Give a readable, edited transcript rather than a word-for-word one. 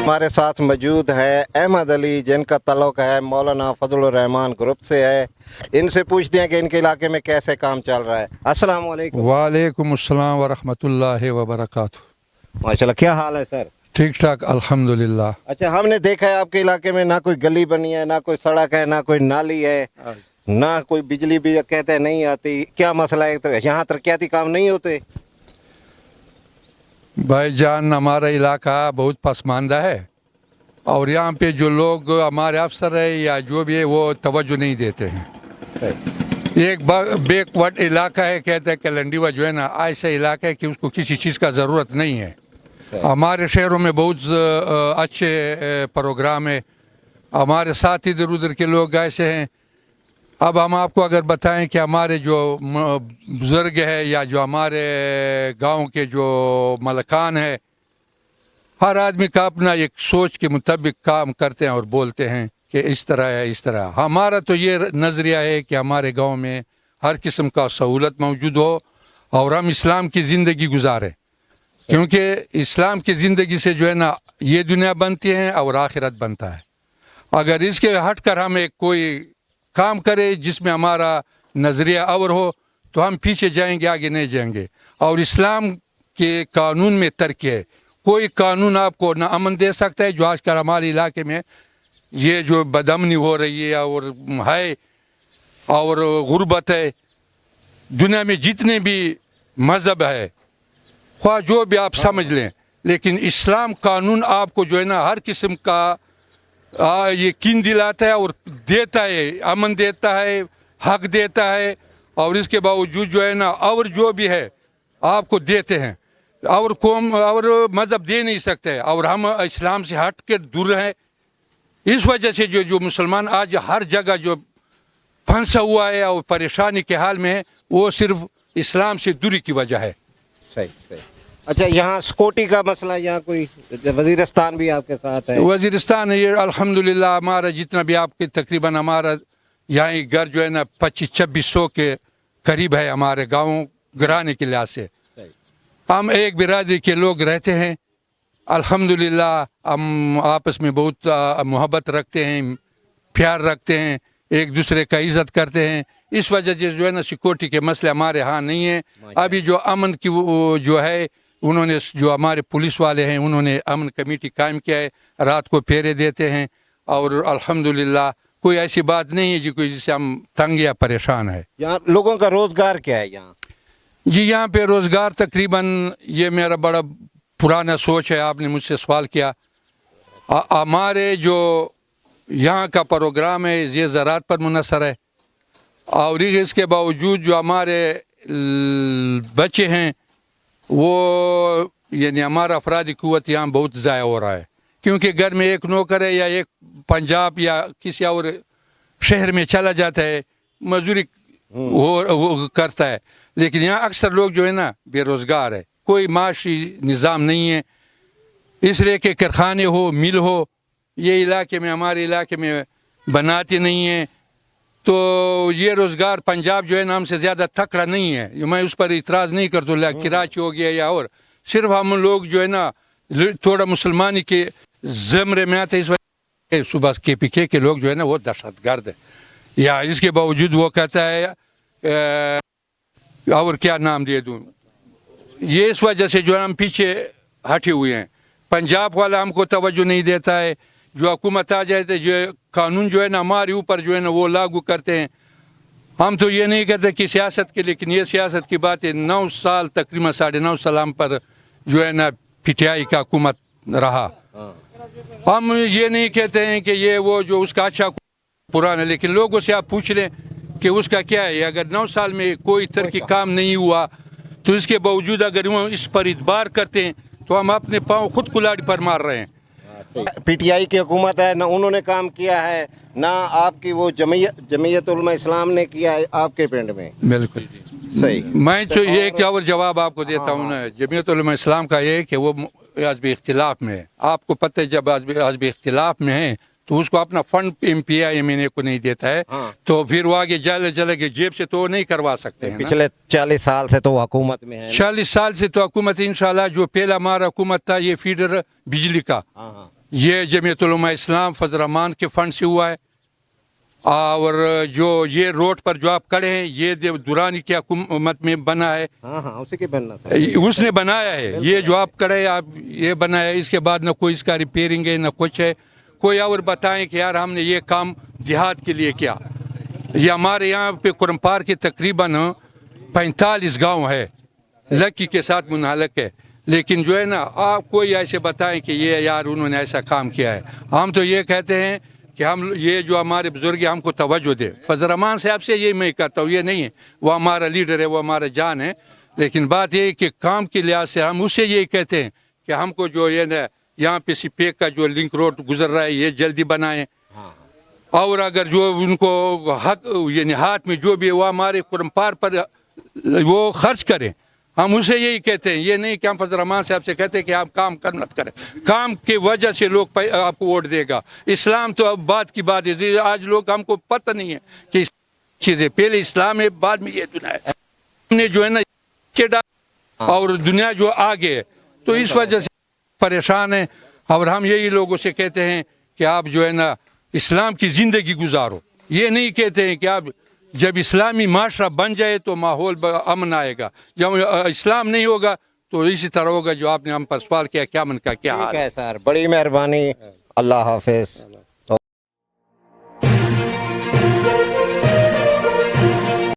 हमारे साथ मौजूद है अहमद अली, जिनका ताल्लुक है मौलाना फजलुर रहमान ग्रुप से है। इनसे पूछते हैं कि इनके इलाके में कैसे काम चल रहा है। अस्सलाम वालेकुम। वालेकुम अस्सलाम व रहमतुल्लाहि व बरकातुहू। माशाल्लाह, क्या हाल है सर? ठीक ठाक अल्हम्दुलिल्लाह। अच्छा, हमने देखा है आपके इलाके में ना कोई गली बनी है, ना कोई सड़क है, ना कोई नाली है, ना कोई बिजली भी कहते हैं नहीं आती। क्या मसला है? तो यहाँ तरक्याती काम नहीं होते? भाईजान, हमारा इलाका बहुत पसमानदा है और यहाँ पे जो लोग हमारे अफसर है या जो भी है वो तवज्जो नहीं देते हैं। एक बैकवर्ड इलाका है, कहते हैं कि लंडीवा जो है ना ऐसा इलाका है कि उसको किसी चीज़ का ज़रूरत नहीं है। हमारे शहरों में बहुत अच्छे प्रोग्राम है, हमारे साथ इधर उधर के लोग ऐसे हैं। अब हम आपको अगर बताएं कि हमारे जो बुज़ुर्ग है या जो हमारे गांव के जो मलकान है, हर आदमी का अपना एक सोच के मुताबिक काम करते हैं और बोलते हैं कि इस तरह है इस तरह। हमारा तो ये नज़रिया है कि हमारे गांव में हर किस्म का सहूलत मौजूद हो और हम इस्लाम की ज़िंदगी गुजारें, क्योंकि इस्लाम की ज़िंदगी से जो है ना ये दुनिया बनती है और आखिरत बनता है। अगर इसके हट कर हम एक कोई काम करे जिसमें हमारा नज़रिया और हो तो हम पीछे जाएंगे, आगे नहीं जाएंगे। और इस्लाम के कानून में तर्क है, कोई कानून आपको ना अमन दे सकता है। जो आजकल हमारे इलाके में ये जो बदअमनी हो रही है और गुर्बत है, दुनिया में जितने भी मज़हब है ख्वाह जो भी आप समझ लें, लेकिन इस्लाम कानून आपको जो है ना हर किस्म का यकीन दिलाता है और देता है, अमन देता है, हक देता है। और इसके बावजूद जो है ना और जो भी है आपको देते हैं, और कौम और मज़हब दे नहीं सकते। और हम इस्लाम से हट के दूर हैं। इस वजह से जो मुसलमान आज हर जगह जो फंसा हुआ है और परेशानी के हाल में है, वो सिर्फ इस्लाम से दूरी की वजह है। सही सही। अच्छा, यहाँ सिक्योरिटी का मसला, यहाँ कोई वजीरिस्तान भी आपके साथ है? वजीरिस्तान ये अल्हम्दुलिल्लाह हमारा जितना भी आपके तकरीबन हमारा यहाँ घर जो है ना 2500-2600 के करीब है हमारे गाँव गिराने के लिहाज से। हम एक बिरादरी के लोग रहते हैं, अल्हम्दुलिल्लाह हम आपस में बहुत मोहब्बत रखते हैं, प्यार रखते हैं, एक दूसरे का इज़्ज़त करते हैं। इस वजह से जो है ना सिक्योरिटी के मसले हमारे यहाँ नहीं है। अभी जो अमन की जो है, उन्होंने जो हमारे पुलिस वाले हैं उन्होंने अमन कमेटी कायम किया है, रात को फेरे देते हैं। और अल्हम्दुलिल्लाह कोई ऐसी बात नहीं है जी कोई जिससे हम तंग या परेशान है। यहाँ लोगों का रोज़गार क्या है यहाँ? जी यहाँ पे रोज़गार तकरीबन, ये मेरा बड़ा पुराना सोच है, आपने मुझसे सवाल किया। हमारे जो यहाँ का प्रोग्राम है ये ज़राअत पर मुनहसर है, और इसके बावजूद जो हमारे बच्चे हैं वो यानी हमारा अफरादी क़ुव्वत यहाँ बहुत ज़ाया हो रहा है, क्योंकि घर में एक नौकर है या एक पंजाब या किसी और शहर में चला जाता है, मजदूरी वो करता है। लेकिन यहाँ अक्सर लोग जो है ना बेरोज़गार है, कोई माशी निज़ाम नहीं है। इसलिए कि कारखाने हो, मिल हो, ये इलाके में हमारे इलाके में बनाते नहीं हैं, तो ये रोज़गार पंजाब जो है ना हमसे ज़्यादा तकड़ा नहीं है। मैं उस पर इतराज़ नहीं करता, कराची हो गया या और, सिर्फ हम लोग जो है ना थोड़ा मुसलमानी के ज़मरे में आते। इस वजह सुबह KPK के लोग जो है ना वो दहशतगर्द है, या इसके बावजूद वो कहता है और क्या नाम दे दूँ, ये इस वजह से जो है हम पीछे हटे हुए हैं। पंजाब वाला हमको तवज्जो नहीं देता है। जो हुकूमत आ जाए तो जो कानून जो है ना हमारे ऊपर जो है ना वो लागू करते हैं। हम तो ये नहीं कहते कि सियासत के, लेकिन ये सियासत की बात है। 9 साल तकरीबन 9.5 साल हम पर जो है ना PTI का हुकूमत रहा। हम ये नहीं कहते हैं कि ये वो जो उसका अच्छा पुराना, लेकिन लोगों से आप पूछ लें कि उसका क्या है। अगर 9 साल में कोई तरह की काम नहीं हुआ तो इसके बावजूद अगर वो इस पर इतबार करते हैं तो हम अपने पाँव खुद कुल्हाड़ी पर मार रहे हैं। PTI की हुकूमत है ना, उन्होंने काम किया है ना आपकी वो जमीयत उलमा इस्लाम ने किया है आपके पिंड में। बिल्कुल सही। मैं तो ये एक और जवाब आपको देता हूँ ना, जमीयत उलमा इस्लाम का ये कि वो आज भी इख्तिलाफ में है। आपको पता है जब आज भी इख्तिलाफ में है तो उसको अपना फंड PIMA को नहीं देता है, तो फिर वो आगे चले के जेब से तो नहीं करवा सकते हैं। पिछले 40 साल से तो हुकूमत में है, 40 साल से तो हुकूमत, इंशाल्लाह जो पहला हमारा हुकूमत था ये फीडर बिजली का, ये जमीयत उलमा इस्लाम फजल रहमान के फंड से हुआ है। और जो ये रोड पर जो आप खड़े हैं ये दुरानी की हुकूमत में बना है, हाँ हाँ उसी के बनना था। उसने बनाया है। ये जो आप खड़े हैं आप ये बनाया है, इसके बाद न कोई इसका रिपेयरिंग है न कुछ है। कोई और बताएं कि यार हमने ये काम देहात के लिए किया। ये हमारे यहाँ पे कुरमपार के तकरीबन 45 गांव है, लकी के साथ मुनालक है, लेकिन जो है ना आप कोई ऐसे बताएं कि ये यार उन्होंने ऐसा काम किया है। हम तो ये कहते हैं कि हम ये जो हमारे बुजुर्ग हमको तवज्जो दे। फजल रहमान साहब से ये मैं कहता हूँ, ये नहीं है वो हमारा लीडर है, वो हमारा जान है, लेकिन बात ये है कि काम के लिहाज से हम उससे यही कहते हैं कि हमको जो ये ना यहाँ पे सिपेक का जो लिंक रोड गुजर रहा है ये जल्दी बनाएं। और अगर जो उनको हक यानी हाथ में जो भी है वो हमारे कुरमपार पर वो खर्च करें। हम उसे यही कहते हैं, ये नहीं कि हम फजल रहमान साहब से कहते हैं कि आप काम कर मत करें। काम की वजह से लोग आपको वोट देगा। इस्लाम तो अब बात की बात है, आज लोग हमको पता नहीं है कि चीज़ें पहले इस्लाम है बाद में ये दुनिया है। हमने जो है ना और दुनिया जो आगे है, तो इस वजह से परेशान है। और हम यही लोगों से कहते हैं कि आप जो है ना इस्लाम की ज़िंदगी गुजारो। ये नहीं कहते हैं कि आप जब इस्लामी माशरा बन जाए तो माहौल अमन आएगा, जब इस्लाम नहीं होगा तो इसी तरह होगा जो आपने हम पर सवाल किया क्या मन का क्या हाल ठीक है सर, बड़ी मेहरबानी, अल्लाह हाफिज।